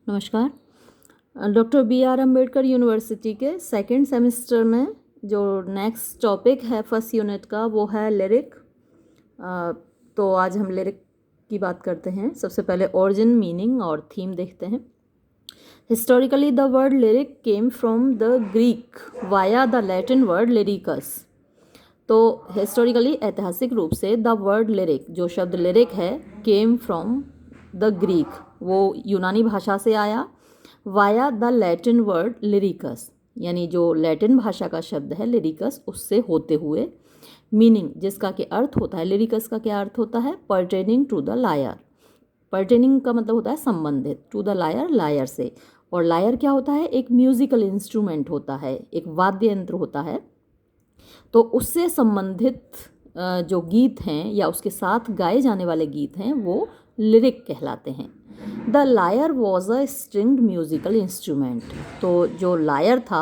नमस्कार। Doctor B R Ambedkar university के second semester में जो नेक्स्ट टॉपिक है फर्स्ट यूनिट का वो है लिरिक। तो आज हम लिरिक की बात करते हैं। सबसे पहले ओरिजिन, मीनिंग और थीम देखते हैं। Historically the word lyric came from the Greek via the Latin word lyricus. तो हिस्टोरिकली ऐतिहासिक रूप से द वर्ड लिरिक, जो शब्द लिरिक है, केम फ्रॉम द ग्रीक, वो यूनानी भाषा से आया, via the Latin word lyrics, यानी जो लैटिन भाषा का शब्द है लिरिकस, उससे होते हुए। मीनिंग, जिसका के अर्थ होता है, लिरिकस का क्या अर्थ होता है, pertaining to the lyre. Pertaining का मतलब होता है संबंधित, टू द लायर, लायर से। और लायर क्या होता है, एक म्यूजिकल इंस्ट्रूमेंट होता है, एक वाद्य यंत्र होता है। तो उससे संबंधित जो गीत हैं या उसके साथ गाए जाने वाले गीत हैं वो लिरिक कहलाते हैं। The lyre was a stringed musical instrument. तो जो लायर था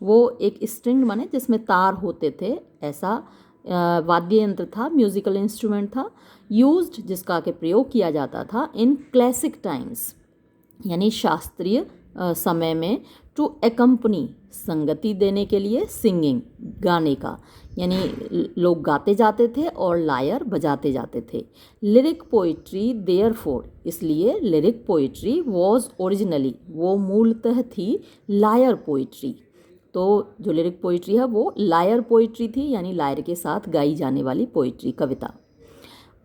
वो एक स्ट्रिंग माने जिसमें तार होते थे, ऐसा वाद्य यंत्र था, म्यूजिकल इंस्ट्रूमेंट था। यूज्ड, जिसका के प्रयोग किया जाता था इन क्लासिक टाइम्स, यानी शास्त्रीय समय में, टू एकम्पनी, संगति देने के लिए, सिंगिंग, गाने का, यानी लोग गाते जाते थे और लायर बजाते जाते थे। लिरिक पोइट्री देयरफॉर, इसलिए लिरिक पोइट्री वॉज ओरिजिनली, वो मूलतः थी लायर पोइट्री। तो जो लिरिक पोइट्री है वो लायर पोइट्री थी, यानी लायर के साथ गाई जाने वाली पोइट्री, कविता।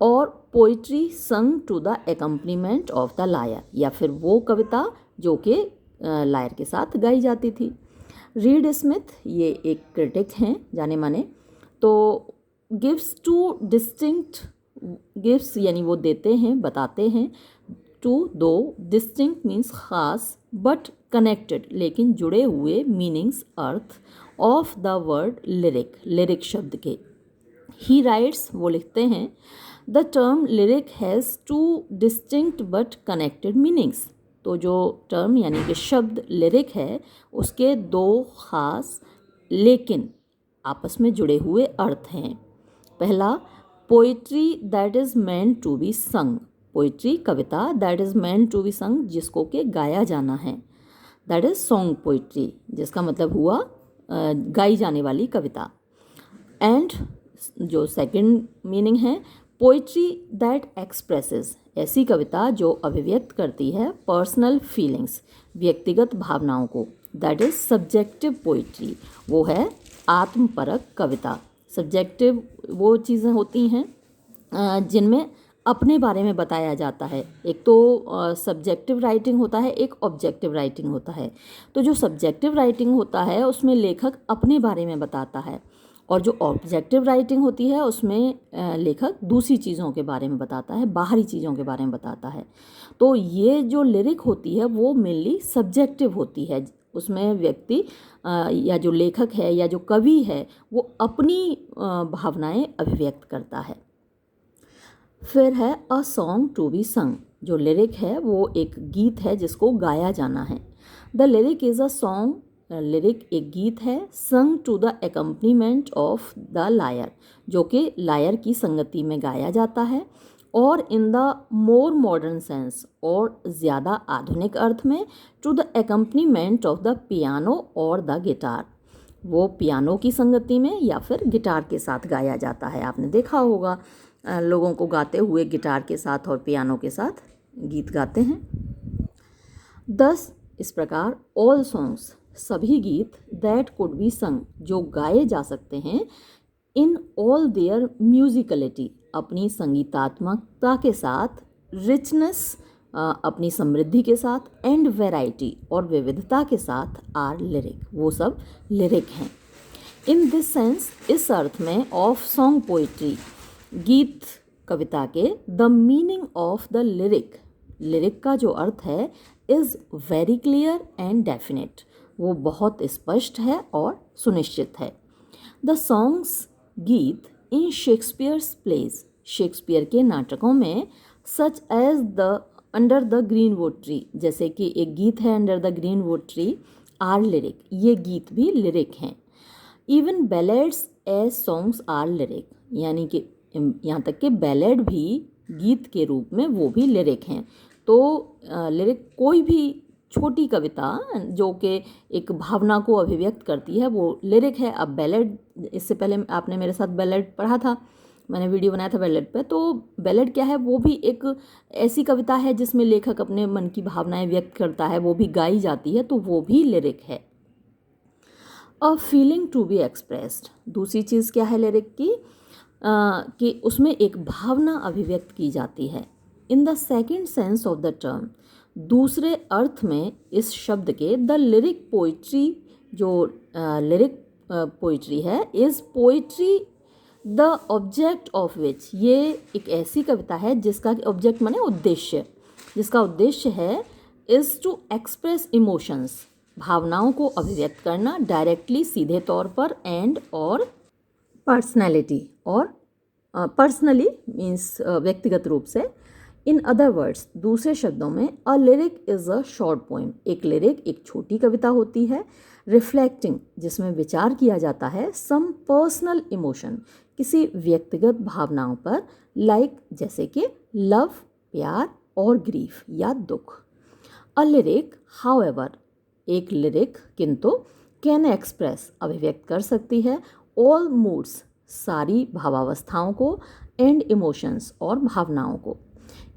और poetry sung to the accompaniment of the lyre, या फिर वो कविता जो कि लायर के साथ गाई जाती थी। रीड स्मिथ, ये एक क्रिटिक हैं जाने माने। तो गिव्स टू डिस्टिंक्ट, गिव्स यानी वो देते हैं, बताते हैं, टू, दो, डिस्टिंक्ट मीन्स खास, बट कनेक्टेड, लेकिन जुड़े हुए, meanings, earth, of the word lyric, lyric शब्द के। ही राइट्स, वो लिखते हैं, the term lyric has two distinct but connected meanings. तो जो टर्म यानी कि शब्द लिरिक है उसके दो खास लेकिन आपस में जुड़े हुए अर्थ हैं। पहला, poetry that is meant to be sung, poetry, कविता, that is meant to be sung, जिसको के गाया जाना है, दैट इज़ सॉन्ग पोइट्री, जिसका मतलब हुआ गाई जाने वाली कविता। एंड जो सेकंड मीनिंग है, पोइट्री दैट एक्सप्रेसेस, ऐसी कविता जो अभिव्यक्त करती है पर्सनल फीलिंग्स, व्यक्तिगत भावनाओं को, दैट इज सब्जेक्टिव पोइट्री, वो है आत्मपरक कविता। सब्जेक्टिव वो चीज़ें होती हैं जिनमें अपने बारे में बताया जाता है। एक तो सब्जेक्टिव राइटिंग होता है, एक ऑब्जेक्टिव राइटिंग होता है। तो जो सब्जेक्टिव राइटिंग होता है उसमें लेखक अपने बारे में बताता है, और जो ऑब्जेक्टिव राइटिंग होती है उसमें लेखक दूसरी चीज़ों के बारे में बताता है, बाहरी चीज़ों के बारे में बताता है। तो ये जो लिरिक होती है वो मेनली सब्जेक्टिव होती है, उसमें व्यक्ति या जो लेखक है या जो कवि है वो अपनी भावनाएं अभिव्यक्त करता है। फिर है अ सॉन्ग टू बी संग, जो लिरिक है वो एक गीत है जिसको गाया जाना है। The lyric is a song, lyric एक गीत है, sung to the accompaniment of the lyre, जो कि लायर की संगति में गाया जाता है। और in the more modern sense, और ज़्यादा आधुनिक अर्थ में, to the accompaniment of the piano और द गिटार, वो पियानो की संगति में या फिर गिटार के साथ गाया जाता है। आपने देखा होगा लोगों को गाते हुए गिटार के साथ और पियानो के साथ गीत गाते हैं। 10, इस प्रकार ऑल सॉन्ग्स, सभी गीत, दैट कुड बी संग, जो गाए जा सकते हैं, इन ऑल देयर म्यूजिकलिटी, अपनी संगीतात्मकता के साथ, रिचनेस, अपनी समृद्धि के साथ, एंड वैरायटी, और विविधता के साथ, आर लिरिक, वो सब लिरिक हैं। इन दिस सेंस, इस अर्थ में, ऑफ सॉन्ग पोइट्री, गीत कविता के, the meaning of the lyric, lyric का जो अर्थ है, is very clear and definite, वो बहुत स्पष्ट है और सुनिश्चित है। द सॉन्ग्स, गीत, इन शेक्सपियर्स प्लेज, शेक्सपियर के नाटकों में, such as the under the green wood tree, जैसे कि एक गीत है under the green wood tree, are lyric, ये गीत भी लिरिक हैं। Even ballads as songs are lyric, यानी कि यहाँ तक कि बैलेड भी गीत के रूप में वो भी लिरिक हैं। तो लिरिक कोई भी छोटी कविता जो कि एक भावना को अभिव्यक्त करती है वो लिरिक है। अब बैलेड, इससे पहले आपने मेरे साथ बैलेड पढ़ा था, मैंने वीडियो बनाया था बैलेड पे। तो बैलेड क्या है, वो भी एक ऐसी कविता है जिसमें लेखक अपने मन की भावनाएं व्यक्त करता है, वो भी गाई जाती है, तो वो भी लिरिक है। A feeling to be expressed, दूसरी चीज़ क्या है लिरिक की, कि उसमें एक भावना अभिव्यक्त की जाती है। In the second sense of the term, दूसरे अर्थ में इस शब्द के, द लिरिक पोइट्री, जो लिरिक पोइट्री है, is poetry the object of which, ये एक ऐसी कविता है जिसका ऑब्जेक्ट माने उद्देश्य, जिसका उद्देश्य है इज़ टू एक्सप्रेस इमोशंस, भावनाओं को अभिव्यक्त करना, डायरेक्टली सीधे तौर पर, एंड और पर्सनैलिटी, और पर्सनली मीन्स व्यक्तिगत रूप से। इन अदर वर्ड्स, दूसरे शब्दों में, a lyric is a short poem, एक लिरिक एक छोटी कविता होती है, रिफ्लेक्टिंग, जिसमें विचार किया जाता है, सम पर्सनल इमोशन, किसी व्यक्तिगत भावनाओं पर, लाइक जैसे कि लव, प्यार, और ग्रीफ या दुख। अ लिरिक हाउएवर, एक लिरिक किंतु, कैन एक्सप्रेस, अभिव्यक्त कर सकती है, ऑल मूड्स, सारी भावावस्थाओं को, एंड इमोशंस, और भावनाओं को।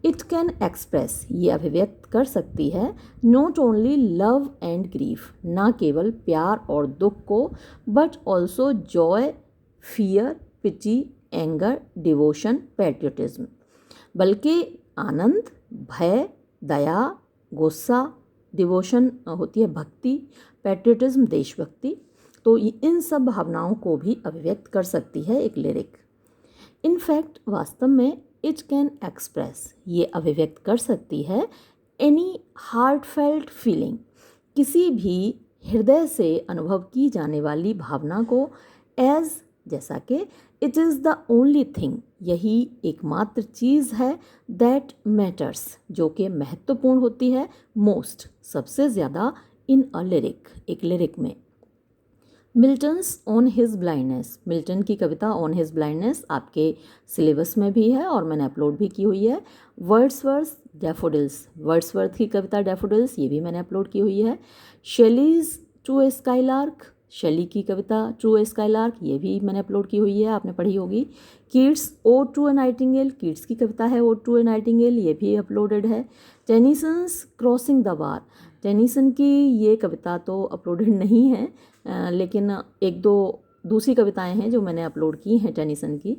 इट कैन एक्सप्रेस, ये अभिव्यक्त कर सकती है, not only love and grief, ना केवल प्यार और दुख को, but also joy, fear, pity, anger, devotion, patriotism, बल्कि आनंद, भय, दया, गुस्सा, डिवोशन होती है भक्ति, पैट्रियोटिज्म देशभक्ति, तो इन सब भावनाओं को भी अभिव्यक्त कर सकती है एक लिरिक। इनफैक्ट वास्तव में इट कैन एक्सप्रेस, ये अभिव्यक्त कर सकती है, एनी हार्टफेल्ट फीलिंग, किसी भी हृदय से अनुभव की जाने वाली भावना को, एज, जैसा कि, it is the only thing, यही एकमात्र चीज़ है, दैट मैटर्स, जो कि महत्वपूर्ण होती है, मोस्ट, सबसे ज़्यादा, इन अ लिरिक, एक लिरिक में। Milton's on his blindness, Milton की कविता ऑन हिज ब्लाइंडनेस आपके सिलेबस में भी है और मैंने अपलोड भी की हुई है। वर्ड्सवर्थ डैफोडिल्स, वर्ड्सवर्थ की कविता डैफोडिल्स, ये भी मैंने अपलोड की हुई है। शेलीज टू ए स्काईलार्क, शेली की कविता टू ए स्काईलार्क, ये भी मैंने अपलोड की हुई है, आपने पढ़ी होगी। Keats ode to a nightingale, Keats की कविता है ओड टू ए नाइटिंगेल, ये भी अपलोडेड है। Tennyson's crossing the bar, Tennyson की ये कविता तो अपलोडेड नहीं है, लेकिन एक दो दूसरी कविताएं हैं जो मैंने अपलोड की हैं टेनिसन की।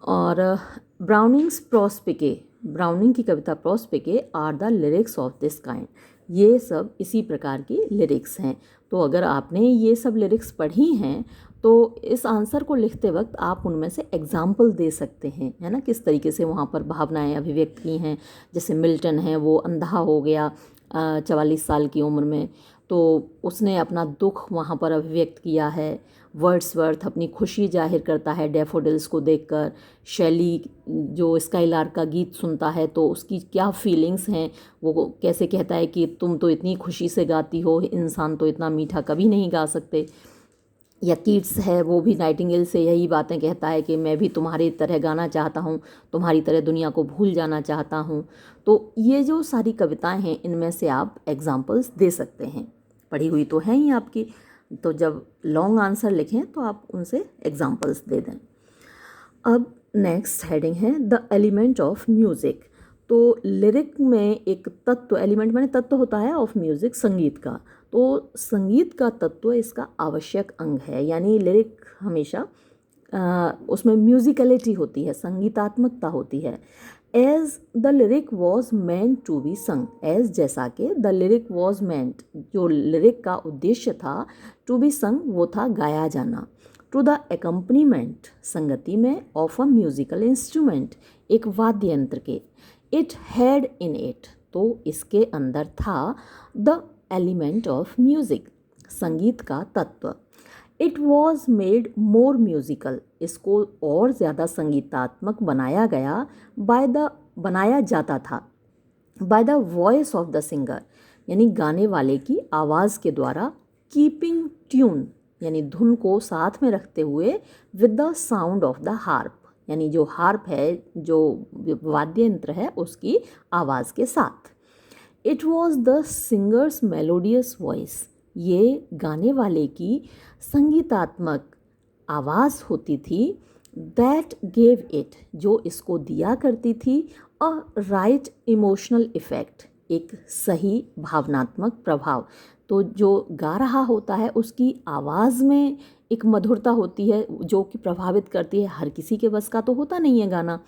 और ब्राउनिंग्स प्रोस्पिके, ब्राउनिंग की कविता Prospice are the lyrics of this kind, ये सब इसी प्रकार की लिरिक्स हैं। तो अगर आपने ये सब लिरिक्स पढ़ी हैं तो इस आंसर को लिखते वक्त आप उनमें से एग्जाम्पल दे सकते हैं, है ना, किस तरीके से वहाँ पर भावनाएं अभिव्यक्त की हैं। जैसे मिल्टन है, वो अंधा हो गया 44 साल की उम्र में, तो उसने अपना दुख वहाँ पर अभिव्यक्त किया है। वर्ड्सवर्थ अपनी खुशी जाहिर करता है डैफोडिल्स को देखकर। शैली जो स्काईलार्क का गीत सुनता है तो उसकी क्या फीलिंग्स हैं, वो कैसे कहता है कि तुम तो इतनी खुशी से गाती हो, इंसान तो इतना मीठा कभी नहीं गा सकते। या कीट्स है, वो भी नाइटिंगेल से यही बातें कहता है कि मैं भी तुम्हारी तरह गाना चाहता हूँ, तुम्हारी तरह दुनिया को भूल जाना चाहता हूँ। तो ये जो सारी कविताएं हैं इनमें से आप एग्जाम्पल्स दे सकते हैं, पढ़ी हुई तो हैं ही आपकी, तो जब लॉन्ग आंसर लिखें तो आप उनसे एग्जाम्पल्स दे दें। अब नेक्स्ट हेडिंग है द एलिमेंट ऑफ म्यूज़िक। तो लिरिक में एक तत्व, एलिमेंट माने तत्व होता है, ऑफ म्यूज़िक, संगीत का। तो संगीत का तत्व इसका आवश्यक अंग है, यानी लिरिक हमेशा उसमें म्यूजिकलिटी होती है, संगीतात्मकता होती है। As the lyric was meant to be sung, as जैसा कि द लिरिक वॉज मेंट, जो लिरिक का उद्देश्य था, टू बी संग वो था गाया जाना, टू द एकम्पनीमेंट संगति में, ऑफ अ म्यूजिकल इंस्ट्रूमेंट एक वाद्य यंत्र के। इट हैड इन इट तो इसके अंदर था, द एलिमेंट ऑफ म्यूजिक संगीत का तत्व। It was made more musical इसको और ज़्यादा संगीतात्मक बनाया गया, बनाया जाता था, by the voice of the singer यानी गाने वाले की आवाज़ के द्वारा, कीपिंग ट्यून यानी धुन को साथ में रखते हुए, with the sound of the harp यानी जो हार्प है, जो वाद्य यंत्र है, उसकी आवाज़ के साथ। It was the singers melodious voice, ये गाने वाले की संगीतात्मक आवाज़ होती थी, दैट गेव इट, जो इसको दिया करती थी, अ राइट इमोशनल इफ़ेक्ट, एक सही भावनात्मक प्रभाव। तो जो गा रहा होता है उसकी आवाज़ में एक मधुरता होती है जो कि प्रभावित करती है। हर किसी के बस का तो होता नहीं है गाना।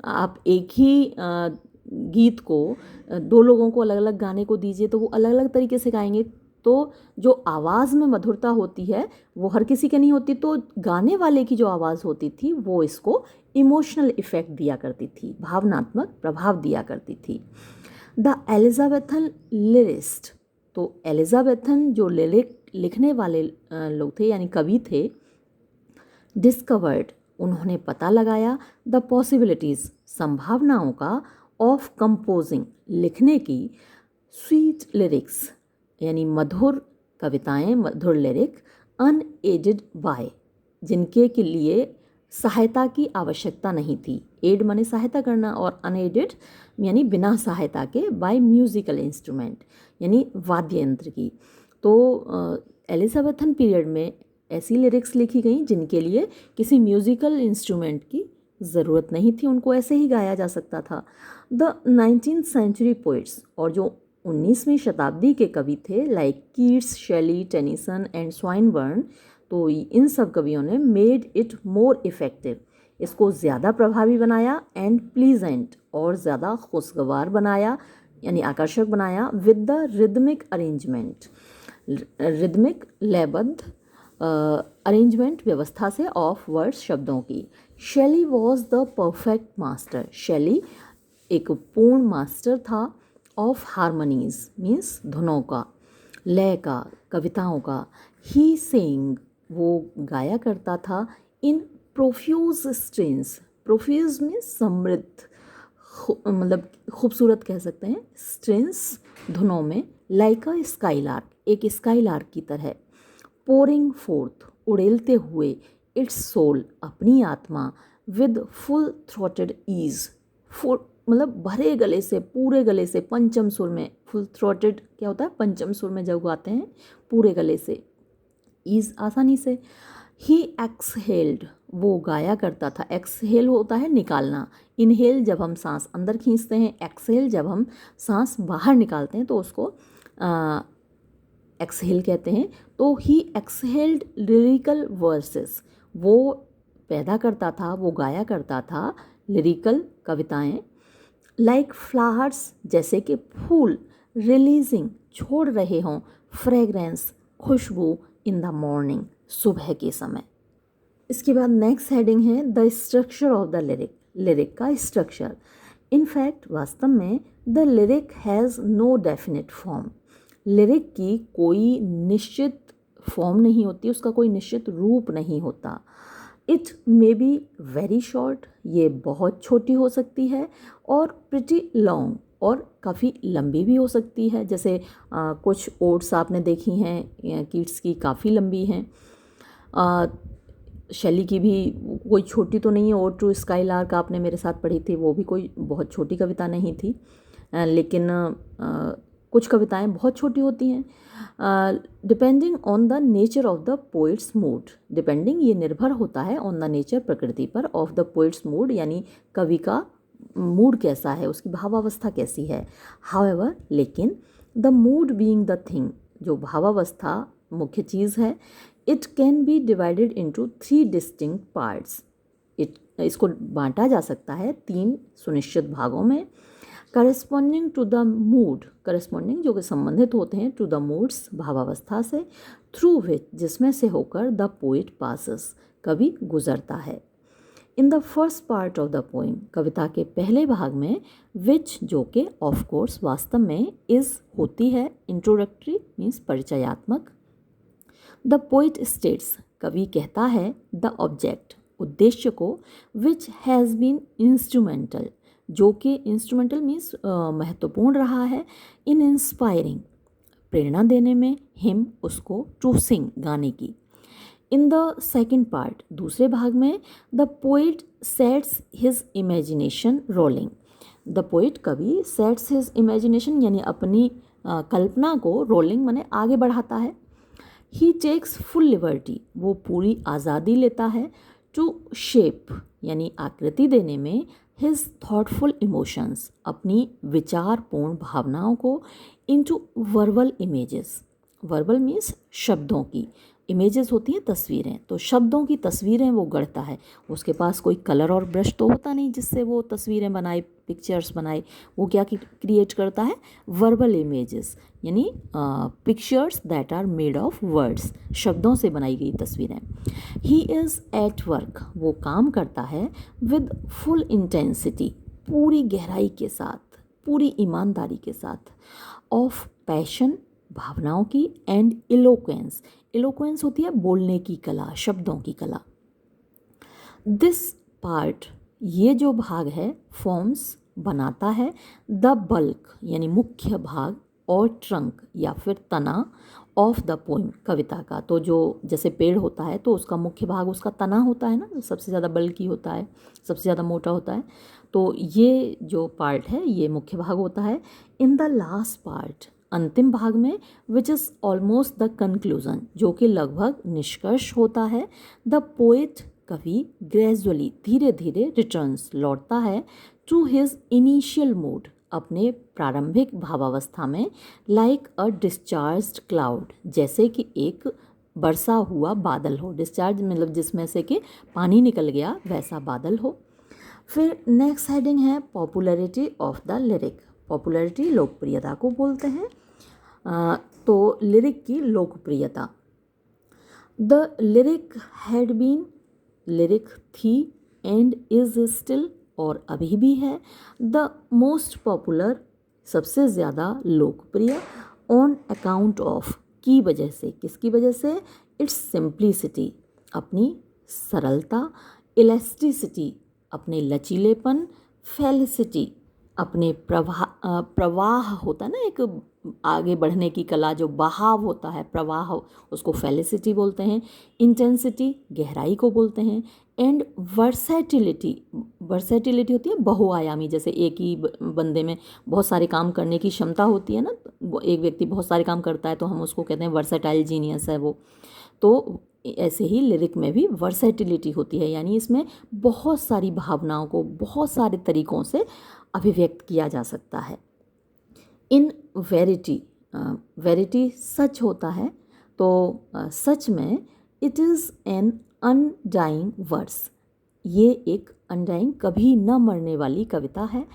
आप एक ही गीत को दो लोगों को अलग अलग गाने को दीजिए तो वो अलग अलग तरीके से गाएंगे। तो जो आवाज़ में मधुरता होती है वो हर किसी के नहीं होती, तो गाने वाले की जो आवाज़ होती थी वो इसको इमोशनल इफ़ेक्ट दिया करती थी, भावनात्मक प्रभाव दिया करती थी। द एलिजाबेथन लिरिस्ट, तो एलिजाबेथन जो लिरिक लिखने वाले लोग थे यानी कवि थे, डिस्कवर्ड, उन्होंने पता लगाया, द पॉसिबिलिटीज़, संभावनाओं का, ऑफ कंपोजिंग, लिखने की, स्वीट लिरिक्स यानी मधुर कविताएं, मधुर लिरिक, अनएडेड बाय, जिनके के लिए सहायता की आवश्यकता नहीं थी। एड माने सहायता करना और अनएडेड यानी बिना सहायता के, बाय म्यूजिकल इंस्ट्रूमेंट यानी वाद्य यंत्र की। तो एलिजाबेथन पीरियड में ऐसी लिरिक्स लिखी गई जिनके लिए किसी म्यूजिकल इंस्ट्रूमेंट की ज़रूरत नहीं थी, उनको ऐसे ही गाया जा सकता था। द 19th सेंचुरी पोइट्स, और जो 19वीं शताब्दी के कवि थे, like Keats, Shelley, Tennyson and Swinburne, तो इन सब कवियों ने मेड इट मोर इफ़ेक्टिव, इसको ज़्यादा प्रभावी बनाया, एंड प्लीजेंट, और ज़्यादा खुशगवार बनाया यानी आकर्षक बनाया, with the rhythmic arrangement, rhythmic लयबद्ध अरेंजमेंट व्यवस्था से, ऑफ वर्ड्स, शब्दों की। शेली वॉज द परफेक्ट मास्टर, शेली एक पूर्ण मास्टर था, ऑफ हारमोनीज मीन्स धुनों का, लय का, कविताओं का। ही सेंग, वो गाया करता था, इन प्रोफ्यूज स्ट्रेन्स, प्रोफ्यूज मीन्स समृद्ध, मतलब खूबसूरत कह सकते हैं, स्ट्रेन्स धुनों में, लाइक अ स्काईलार्क, एक स्काईलार्क की तरह, पोरिंग फोर्थ, उड़ेलते हुए, इट्स सोल, अपनी आत्मा, with full throated ease, full मतलब भरे गले से, पूरे गले से, पंचम सुर में, फुल थ्रोटेड क्या होता है, पंचम सुर में जब गाते हैं पूरे गले से, ईज आसानी से। ही एक्सहेल्ड, वो गाया करता था, एक्सहेल होता है निकालना, इनहेल जब हम सांस अंदर खींचते हैं, एक्सहेल जब हम सांस बाहर निकालते हैं तो उसको एक्सहेल कहते हैं। तो ही एक्सहेल्ड लिरिकल वर्सेस, वो पैदा करता था, वो गाया करता था लिरिकल कविताएं, लाइक फ्लावर्स, जैसे कि फूल, रिलीजिंग, छोड़ रहे हों, फ्रेग्रेंस, खुशबू, इन द मॉर्निंग, सुबह के समय। इसके बाद नेक्स्ट हेडिंग है the structure of the lyric, lyric का स्ट्रक्चर। इनफैक्ट वास्तव में the lyric has no definite form, lyric की कोई निश्चित फॉर्म नहीं होती, उसका कोई निश्चित रूप नहीं होता। It may be very short, ये बहुत छोटी हो सकती है, और प्रिटी लॉन्ग, और काफ़ी लंबी भी हो सकती है, जैसे कुछ ओड्स आपने देखी हैं कीट्स की, काफ़ी लंबी हैं। शेली की भी कोई छोटी तो नहीं है, ओड टू स्काईलार्क आपने मेरे साथ पढ़ी थी, वो भी कोई बहुत छोटी कविता नहीं थी, लेकिन कुछ कविताएं बहुत छोटी होती हैं। Depending on the nature of the poets mood, depending ये निर्भर होता है ऑन द नेचर, प्रकृति पर, ऑफ द पोइट्स मूड यानी कवि का मूड कैसा है, उसकी भावावस्था कैसी है। हाउएवर, लेकिन the mood being the thing, जो भावावस्था मुख्य चीज़ है, it can be divided into 3 distinct parts, इसको बांटा जा सकता है 3 सुनिश्चित भागों में। Corresponding to the mood, corresponding जो कि संबंधित होते हैं, टू द मूड्स, भावावस्था से, थ्रू विच, जिसमें से होकर, द पोइट पासेस, कवि गुजरता है। In the first part of the poem, कविता के पहले भाग में, विच जो कि ऑफ कोर्स वास्तव में इज होती है, इंट्रोडक्टरी मीन्स परिचयात्मक। द पोइट स्टेट्स, कवि कहता है, द ऑब्जेक्ट, उद्देश्य को, विच हैज़ बीन इंस्ट्रूमेंटल, जो कि इंस्ट्रूमेंटल मीन्स महत्वपूर्ण रहा है, इन इंस्पायरिंग, प्रेरणा देने में, हिम उसको, टू सिंग गाने की। इन द सेकेंड पार्ट, दूसरे भाग में, the poet sets his imagination rolling, the poet कवि सेट्स हिज इमेजिनेशन यानी अपनी कल्पना को रोलिंग माने आगे बढ़ाता है। ही टेक्स फुल लिबर्टी वो पूरी आज़ादी लेता है टू शेप यानी आकृति देने में हिज थॉटफुल इमोशंस अपनी विचारपूर्ण भावनाओं को into verbal images. Verbal means शब्दों की, इमेजेस होती हैं तस्वीरें, तो शब्दों की तस्वीरें वो गढ़ता है। उसके पास कोई कलर और ब्रश तो होता नहीं जिससे वो तस्वीरें बनाए, पिक्चर्स बनाए। वो क्या क्रिएट करता है? वर्बल इमेजेस यानी pictures that are made of words, शब्दों से बनाई गई तस्वीरें। ही इज़ एट वर्क वो काम करता है विद फुल इंटेंसिटी पूरी गहराई के साथ, पूरी ईमानदारी के साथ, ऑफ पैशन भावनाओं की, एंड इलोक्वेंस, इलोक्वेंस होती है बोलने की कला, शब्दों की कला। दिस पार्ट ये जो भाग है फॉर्म्स बनाता है द बल्क यानी मुख्य भाग और ट्रंक या फिर तना ऑफ द पोइम कविता का। तो जो जैसे पेड़ होता है तो उसका मुख्य भाग उसका तना होता है ना, सबसे ज़्यादा बल्की होता है, सबसे ज़्यादा मोटा होता है। तो ये जो पार्ट है ये मुख्य भाग होता है। इन द लास्ट पार्ट अंतिम भाग में which is almost the conclusion जो कि लगभग निष्कर्ष होता है। द पोएट कवि ग्रेजुअली धीरे धीरे रिटर्न्स लौटता है टू हिज इनिशियल मूड अपने प्रारंभिक भावावस्था में, लाइक अ डिस्चार्ज्ड क्लाउड जैसे कि एक बरसा हुआ बादल हो। डिस्चार्ज मतलब जिसमें से कि पानी निकल गया वैसा बादल हो। फिर नेक्स्ट हेडिंग है popularity of the lyric. Popularity लोकप्रियता को बोलते हैं। तो लिरिक की लोकप्रियता। The lyric had been, lyric थी, एंड इज स्टिल और अभी भी है, द मोस्ट पॉपुलर सबसे ज़्यादा लोकप्रिय, ऑन अकाउंट ऑफ की वजह से, किसकी वजह से? इट्स सिंप्लिसिटी अपनी सरलता, इलास्टिसिटी अपने लचीलेपन, फेलिसिटी अपने प्रवाह होता है ना एक आगे बढ़ने की कला, जो बहाव होता है प्रवाह उसको फेलिसिटी बोलते हैं। इंटेंसिटी गहराई को बोलते हैं। एंड वर्सैटिलिटी, वर्सैटिलिटी होती है बहुआयामी, जैसे एक ही बंदे में बहुत सारे काम करने की क्षमता होती है ना, एक व्यक्ति बहुत सारे काम करता है तो हम उसको कहते हैं वर्सैटाइल जीनियस है वो। तो ऐसे ही लिरिक में भी वर्सैटिलिटी होती है, यानी इसमें बहुत सारी भावनाओं को बहुत सारे तरीक़ों से अभिव्यक्त किया जा सकता है। इन वेरिटी, वेरिटी सच होता है, तो सच में it is an undying verse, ये एक अनडाइंग कभी न मरने वाली कविता है।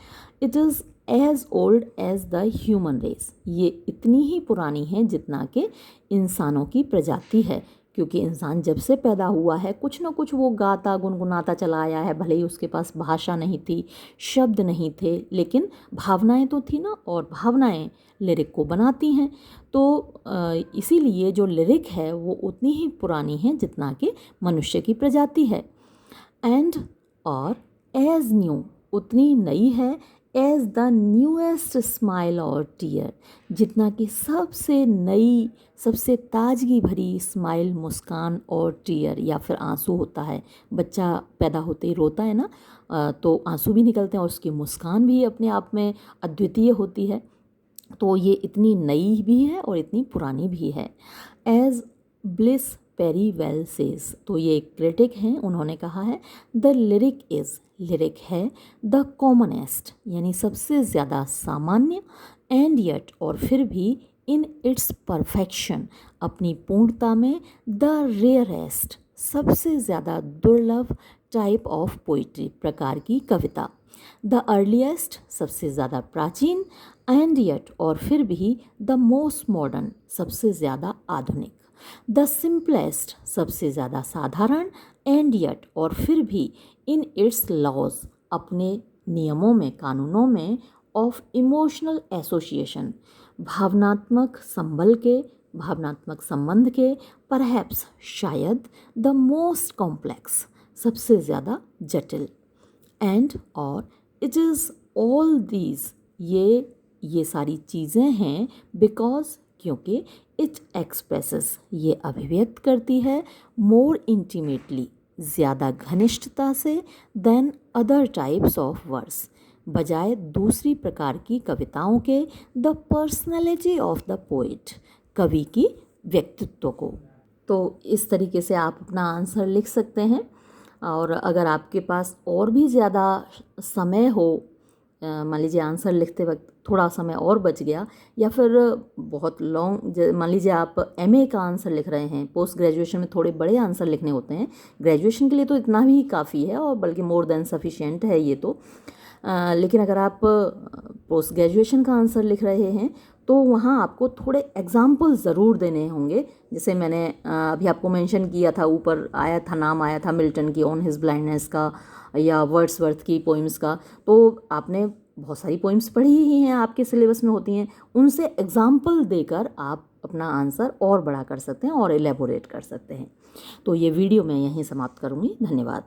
It is as old as the human race, ये इतनी ही पुरानी है जितना कि इंसानों की प्रजाति है, क्योंकि इंसान जब से पैदा हुआ है कुछ ना कुछ वो गाता गुनगुनाता चला आया है। भले ही उसके पास भाषा नहीं थी, शब्द नहीं थे, लेकिन भावनाएं तो थी ना, और भावनाएं लिरिक को बनाती हैं। तो इसीलिए जो लिरिक है वो उतनी ही पुरानी है जितना कि मनुष्य की प्रजाति है। एंड और एज न्यू उतनी नई है, एज द न्यूएस्ट स्माइल और टीयर, जितना कि सबसे नई सबसे ताजगी भरी स्माइल मुस्कान और टीयर या फिर आंसू होता है। बच्चा पैदा होते ही रोता है ना, तो आंसू भी निकलते हैं और उसकी मुस्कान भी अपने आप में अद्वितीय होती है। तो ये इतनी नई भी है और इतनी पुरानी भी है। As Bliss Perry well says, तो ये एक क्रिटिक हैं, उन्होंने कहा है द लिरिक इज़, लिरिक है द कॉमनेस्ट यानी सबसे ज़्यादा सामान्य, एंड येट और फिर भी इन इट्स परफेक्शन अपनी पूर्णता में, द रेयरेस्ट सबसे ज़्यादा दुर्लभ, टाइप ऑफ पोइट्री प्रकार की कविता, द अर्लीस्ट सबसे ज़्यादा प्राचीन, एंड येट और फिर भी द मोस्ट मॉडर्न सबसे ज़्यादा आधुनिक, द सिंपलेस्ट सबसे ज़्यादा साधारण, एंड येट और फिर भी इन इट्स लॉज अपने नियमों में कानूनों में, ऑफ इमोशनल एसोसिएशन भावनात्मक संबल के भावनात्मक संबंध के, परहैप्स शायद, द मोस्ट कॉम्प्लेक्स सबसे ज़्यादा जटिल, एंड और इट इज़ ऑल दीज ये सारी चीज़ें हैं, बिकॉज क्योंकि इट एक्सप्रेसेस ये अभिव्यक्त करती है, मोर इंटीमेटली ज़्यादा घनिष्ठता से, than other types of verse बजाय दूसरी प्रकार की कविताओं के the personality of the poet, कवि की व्यक्तित्व को। तो इस तरीके से आप अपना आंसर लिख सकते हैं। और अगर आपके पास और भी ज़्यादा समय हो, मान लीजिए आंसर लिखते वक्त थोड़ा समय और बच गया, या फिर बहुत लॉन्ग, मान लीजिए आप एमए का आंसर लिख रहे हैं, पोस्ट ग्रेजुएशन में थोड़े बड़े आंसर लिखने होते हैं, ग्रेजुएशन के लिए तो इतना भी काफ़ी है और बल्कि मोर देन सफिशिएंट है ये तो। लेकिन अगर आप पोस्ट ग्रेजुएशन का आंसर लिख रहे हैं तो वहाँ आपको थोड़े एग्जाम्पल ज़रूर देने होंगे। जैसे मैंने अभी आपको मेंशन किया था, ऊपर आया था, नाम आया था मिल्टन की ऑन हिज ब्लाइंडनेस का, या वर्ड्सवर्थ की पोइम्स का। तो आपने बहुत सारी पोइम्स पढ़ी ही हैं, आपके सिलेबस में होती हैं, उनसे एग्जाम्पल देकर आप अपना आंसर और बड़ा कर सकते हैं और एलेबोरेट कर सकते हैं। तो ये वीडियो मैं यहीं समाप्त करूँगी। धन्यवाद।